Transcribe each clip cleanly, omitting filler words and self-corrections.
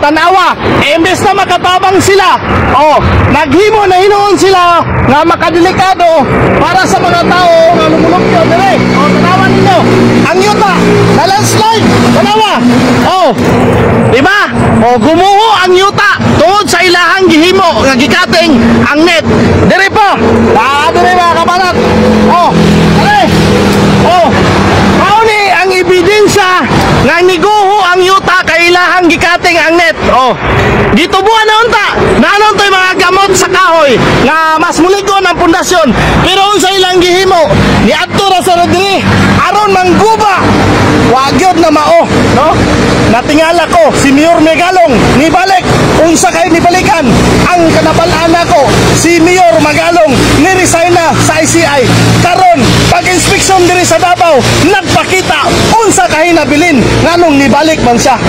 tanawa, imbes na makatabang sila, naghimo na hinoon sila nga makadelikado para sa mga tao nga lumulupyo dire. Tanawa ninyo, ang yuta na landslide, tanawa. Diba? Gumuho ang yuta tungod sa ilahang gihimo nga gikating ang net. Dire po. Dire mga kabalat. Dire. Mauni ang ebidensya nga niguho ang yuta kay ilahang gikating ang net. Gitubuan na unta. Nanon to'y mga gamot sa kahoy nga mas muligon ang pundasyon. Pero unsa ilang gihimo ni adto ra sa diri aron mangguba. Wagyod na mao, no? Natingala ko si Mayor Magalong nibalik unsa kay nibalikan ang kanabalaan nako si Mayor Magalong ni-resign na sa ICI. Karon pag-inspeksyon diri sa Davao nagpakita unsa kay nabilin nganong nibalik man siya.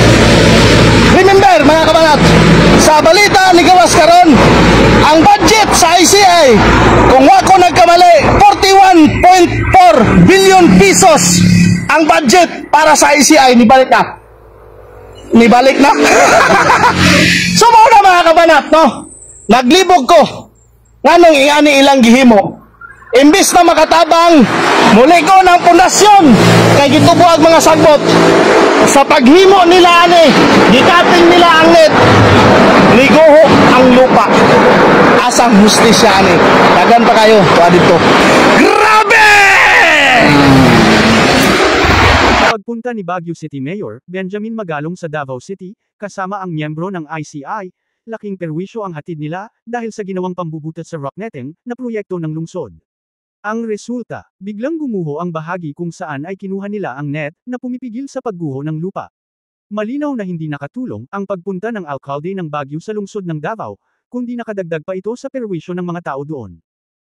Remember mga kabanat, sa balita ni gawas karon ang budget sa ICI kung wako nagkamali 41.4 billion pesos ang budget para sa ICI. Nibalik na. So mao na mga kabanat, no? Naglibog ko nganong iani ilang gihimo. Imbis na makatabang muligo ng pundasyon kay gitubuag mga sagbot sa paghimo nila ani gikating nila ang net, liguho ang lupa. Asang hustisya ani. Dagan pa kayo dito. Grabe! Pagpunta ni Baguio City Mayor Benjamin Magalong sa Davao City, kasama ang miyembro ng ICI, laking perwisyo ang hatid nila dahil sa ginawang pambubutat sa rock netting na proyekto ng lungsod. Ang resulta, biglang gumuho ang bahagi kung saan ay kinuha nila ang net na pumipigil sa pagguho ng lupa. Malinaw na hindi nakatulong ang pagpunta ng alkalde ng Baguio sa lungsod ng Davao, kundi nakadagdag pa ito sa perwisyo ng mga tao doon.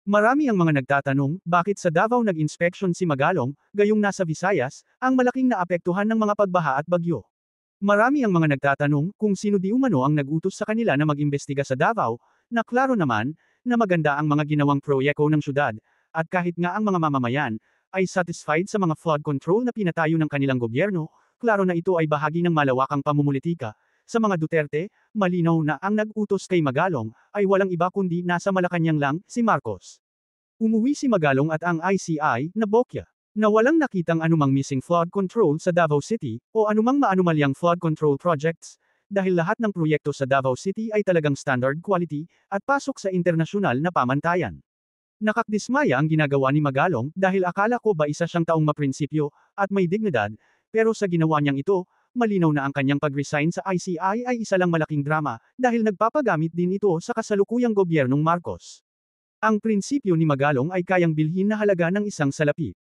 Marami ang mga nagtatanong, bakit sa Davao nag-inspection si Magalong, gayong nasa Visayas, ang malaking naapektuhan ng mga pagbaha at bagyo. Marami ang mga nagtatanong kung sino di umano ang nag-utos sa kanila na mag-imbestiga sa Davao, na klaro naman, na maganda ang mga ginawang proyekto ng syudad, at kahit nga ang mga mamamayan, ay satisfied sa mga flood control na pinatayo ng kanilang gobyerno, klaro na ito ay bahagi ng malawakang pamumulitika. Sa mga Duterte, malinaw na ang nag-utos kay Magalong, ay walang iba kundi nasa Malacanang lang, si Marcos. Umuwi si Magalong at ang ICI, na bokya, na walang nakitang anumang missing flood control sa Davao City, o anumang maanumalyang flood control projects, dahil lahat ng proyekto sa Davao City ay talagang standard quality, at pasok sa internasyonal na pamantayan. Nakakdismaya ang ginagawa ni Magalong dahil akala ko ba isa siyang taong maprinsipyo at may dignidad, pero sa ginawa niyang ito, malinaw na ang kanyang pag-resign sa ICI ay isa lang malaking drama dahil nagpapagamit din ito sa kasalukuyang gobyernong Marcos. Ang prinsipyo ni Magalong ay kayang bilhin na halaga ng isang salapi.